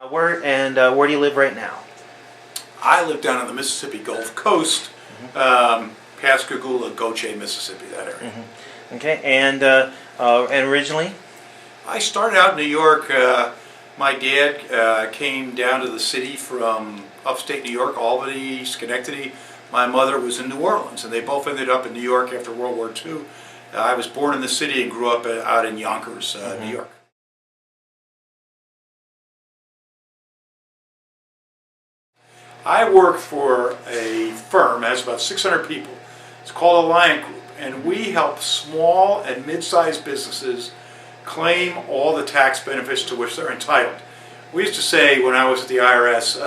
Where do you live right now? I live down on the Mississippi Gulf Coast, Pascagoula, Goche, Mississippi, that area. Okay, and originally? I started out in New York. My dad came down to the city from upstate New York, Albany, Schenectady. My mother was in New Orleans, and they both ended up in New York after World War II. I was born in the city and grew up out in Yonkers, New York. I work for a firm that has about 600 people. It's called Alliant Group, and we help small and mid-sized businesses claim all the tax benefits to which they're entitled. We used to say when I was at the IRS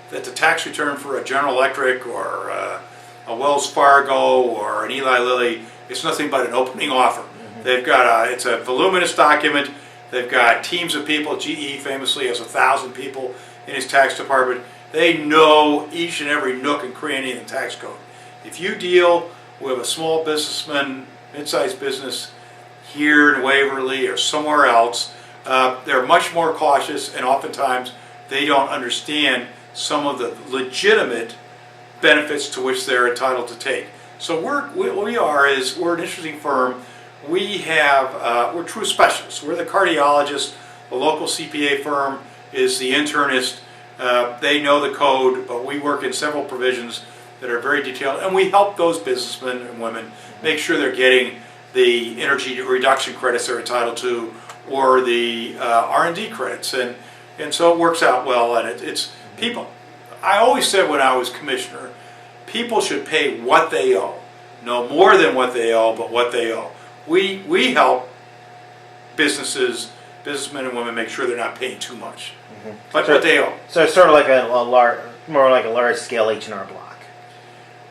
that the tax return for a General Electric or a Wells Fargo or an Eli Lilly is nothing but an opening offer. They've got it's a voluminous document. They've got teams of people. GE famously has 1,000 people in his tax department. They know each and every nook and cranny in the tax code. If you deal with a small businessman, mid-sized business here in Waverly or somewhere else, they're much more cautious, and oftentimes they don't understand some of the legitimate benefits to which they're entitled to take. So what we are is we're an interesting firm. We're true specialists. We're the cardiologist. The local CPA firm is the internist. They know the code, but we work in several provisions that are very detailed, and we help those businessmen and women make sure they're getting the energy reduction credits they're entitled to, or the R&D credits, and so it works out well. And it's people. I always said when I was commissioner, people should pay what they owe, no more than what they owe, but what they owe. We help businessmen and women make sure they're not paying too much, but what they owe. So it's sort of like more like a large-scale H&R Block.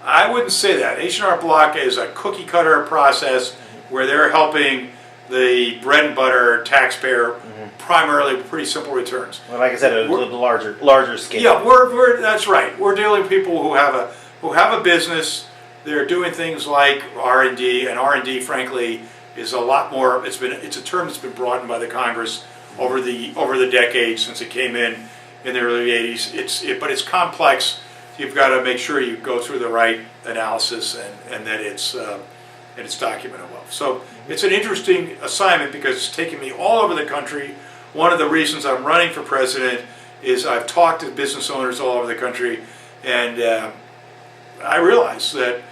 I wouldn't say that. H&R Block is a cookie-cutter process where they're helping the bread and butter taxpayer primarily with pretty simple returns. Well, like I said, a larger scale. Yeah, that's right. We're dealing with people who have a business. They're doing things like R&D, and R&D, frankly, is a lot more. It's a term that's been broadened by the Congress over the decades since it came in the early '80s. But it's complex. You've got to make sure you go through the right analysis and that it's documented well. So it's an interesting assignment because it's taken me all over the country. One of the reasons I'm running for president is I've talked to business owners all over the country, and I realize that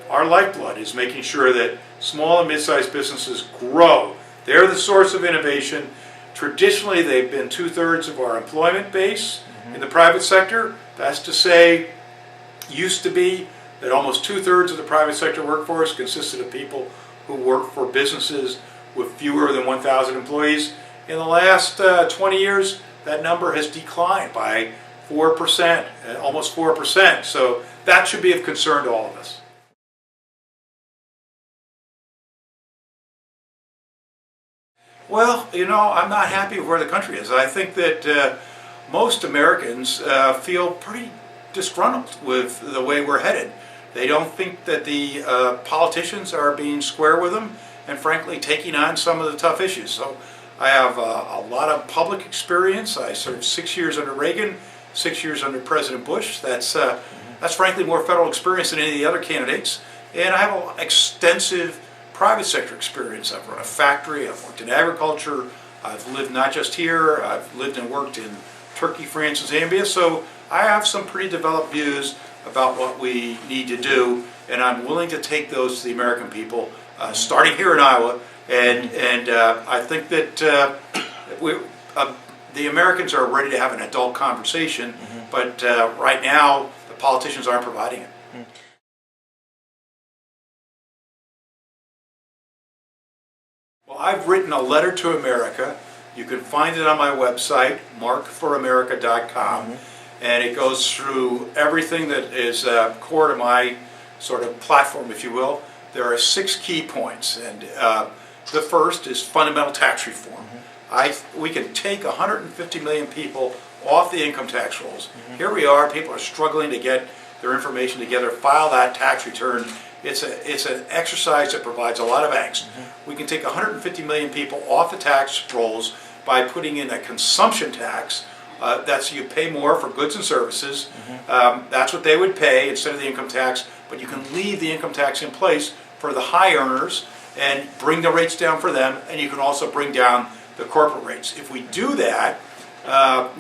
our lifeblood is making sure that small and mid-sized businesses grow. They're the source of innovation. Traditionally, they've been 2/3 of our employment base in the private sector. That's to say, used to be that almost 2/3 of the private sector workforce consisted of people who work for businesses with fewer than 1,000 employees. In the last 20 years, that number has declined by 4%, almost 4%. So that should be of concern to all of us. Well, I'm not happy with where the country is. I think that most Americans feel pretty disgruntled with the way we're headed. They don't think that the politicians are being square with them and, frankly, taking on some of the tough issues. So I have a lot of public experience. I served 6 years under Reagan, 6 years under President Bush. That's frankly more federal experience than any of the other candidates. And I have an extensive private sector experience. I've run a factory. I've worked in agriculture. I've lived not just here. I've lived and worked in Turkey, France, and Zambia. So I have some pretty developed views about what we need to do, and I'm willing to take those to the American people, starting here in Iowa. And I think that the Americans are ready to have an adult conversation, but right now the politicians aren't providing it. Well, I've written a letter to America. You can find it on my website, markforamerica.com. And it goes through everything that is core to my sort of platform, if you will. There are 6 key points, and the first is fundamental tax reform. We can take 150 million people off the income tax rolls. Here we are, people are struggling to get their information together, file that tax return. It's an exercise that provides a lot of angst. We can take 150 million people off the tax rolls, by putting in a consumption tax. That's you pay more for goods and services. That's what they would pay instead of the income tax, but you can leave the income tax in place for the high earners and bring the rates down for them, and you can also bring down the corporate rates. If we do that,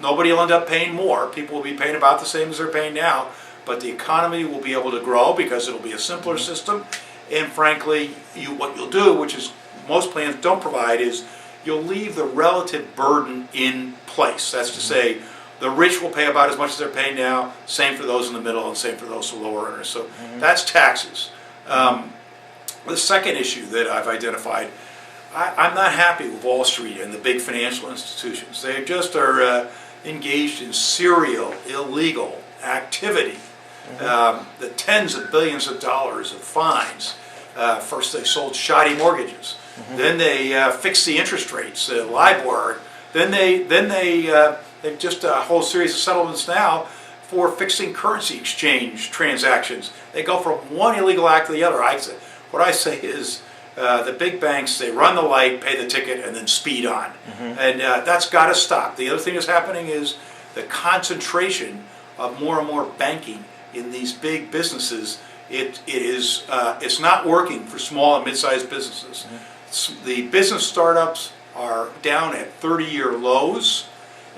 nobody will end up paying more. People will be paying about the same as they're paying now, but the economy will be able to grow because it'll be a simpler system. And frankly, what you'll do, which is most plans don't provide, is you'll leave the relative burden in place. That's to say, the rich will pay about as much as they're paying now, same for those in the middle, and same for those who are lower earners. So that's taxes. The second issue that I've identified, I'm not happy with Wall Street and the big financial institutions. They just are engaged in serial, illegal activity. The tens of billions of dollars of fines. First they sold shoddy mortgages. Then they fixed the interest rates, LIBOR. Then they've just a whole series of settlements now for fixing currency exchange transactions. They go from one illegal act to the other. What I say is the big banks, they run the light, pay the ticket, and then speed on. And that's got to stop. The other thing that's happening is the concentration of more and more banking in these big businesses. It's not working for small and mid-sized businesses. The business startups are down at 30-year lows,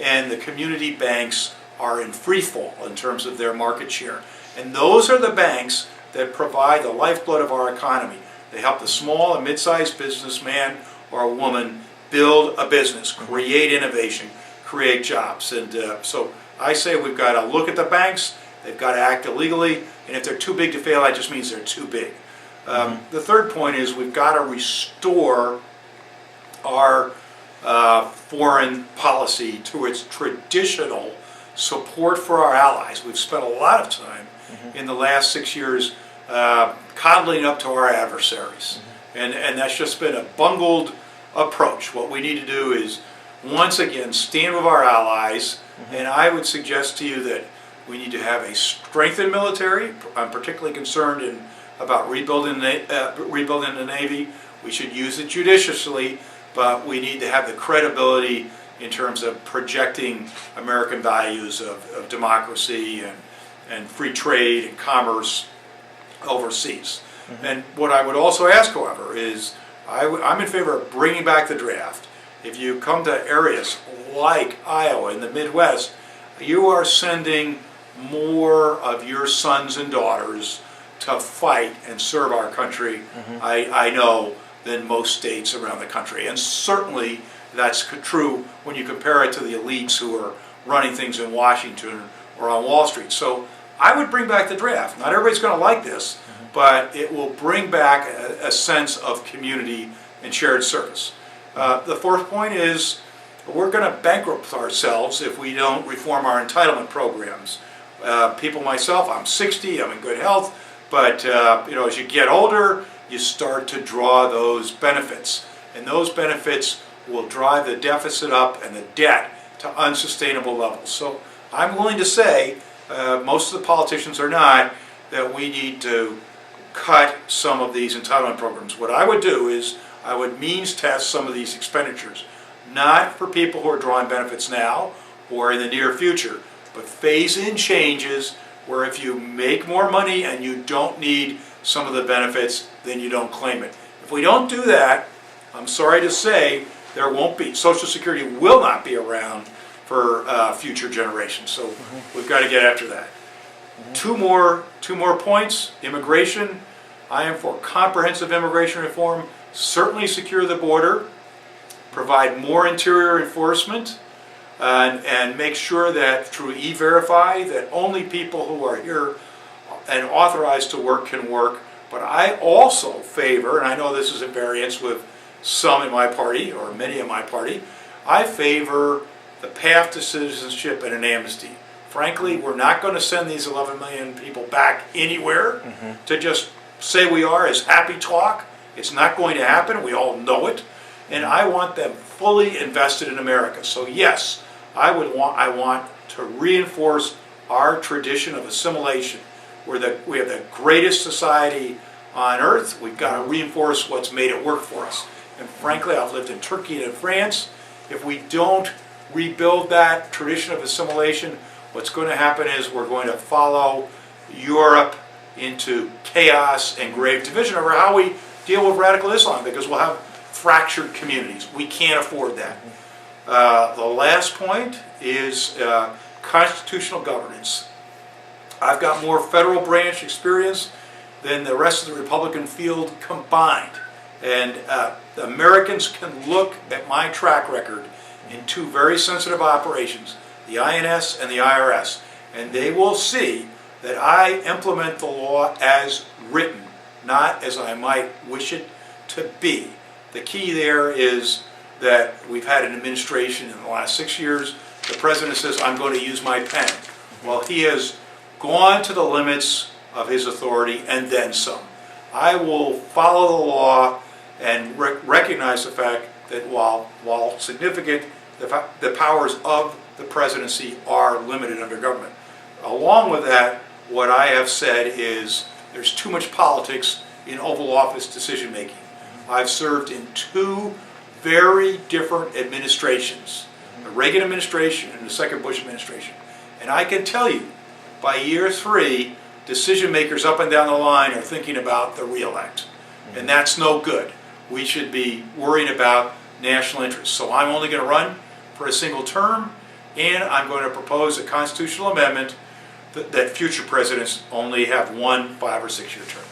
and the community banks are in free fall in terms of their market share. And those are the banks that provide the lifeblood of our economy. They help the small and mid-sized businessman or woman build a business, create innovation, create jobs. And so I say we've got to look at the banks. They've got to act illegally, and if they're too big to fail, that just means they're too big. The third point is we've got to restore our foreign policy to its traditional support for our allies. We've spent a lot of time in the last 6 years coddling up to our adversaries, and that's just been a bungled approach. What we need to do is, once again, stand with our allies, and I would suggest to you that we need to have a strengthened military. I'm particularly concerned about rebuilding the Navy. We should use it judiciously, but we need to have the credibility in terms of projecting American values of democracy and free trade and commerce overseas. And what I would also ask, however, is I'm in favor of bringing back the draft. If you come to areas like Iowa in the Midwest, you are sending more of your sons and daughters to fight and serve our country, I know, than most states around the country. And certainly that's true when you compare it to the elites who are running things in Washington or on Wall Street. So I would bring back the draft. Not everybody's going to like this, but it will bring back a sense of community and shared service. The fourth point is we're going to bankrupt ourselves if we don't reform our entitlement programs. People, myself, I'm 60, I'm in good health, but as you get older, you start to draw those benefits, and those benefits will drive the deficit up and the debt to unsustainable levels. So I'm willing to say, most of the politicians are not, that we need to cut some of these entitlement programs. What I would do is I would means test some of these expenditures, not for people who are drawing benefits now or in the near future, but phase in changes where if you make more money and you don't need some of the benefits, then you don't claim it. If we don't do that, I'm sorry to say, there won't be, Social Security will not be around for future generations. So we've got to get after that. Two more points. Immigration. I am for comprehensive immigration reform. Certainly secure the border, provide more interior enforcement, and make sure that through E-Verify that only people who are here and authorized to work can work. But I also favor, and I know this is at variance with some in my party or many in my party, I favor the path to citizenship and an amnesty. Frankly, we're not going to send these 11 million people back anywhere to just say we are as happy talk. It's not going to happen. We all know it. And I want them fully invested in America. So yes, I want to reinforce our tradition of assimilation. We have the greatest society on earth. We've got to reinforce what's made it work for us. And frankly, I've lived in Turkey and in France, If we don't rebuild that tradition of assimilation, what's going to happen is we're going to follow Europe into chaos and grave division over how we deal with radical Islam, because we'll have fractured communities. We can't afford that. The last point is constitutional governance. I've got more federal branch experience than the rest of the Republican field combined. And Americans can look at my track record in two very sensitive operations, the INS and the IRS, and they will see that I implement the law as written, not as I might wish it to be. The key there is that we've had an administration in the last 6 years. The president says, I'm going to use my pen. Well, he has gone to the limits of his authority and then some. I will follow the law and recognize the fact that while significant, the powers of the presidency are limited under government. Along with that, what I have said is there's too much politics in Oval Office decision making. I've served in two very different administrations, the Reagan administration and the second Bush administration. And I can tell you, by year 3, decision makers up and down the line are thinking about the re-elect. And that's no good. We should be worrying about national interests. So I'm only going to run for a single term, and I'm going to propose a constitutional amendment that future presidents only have 1 5- or 6-year term.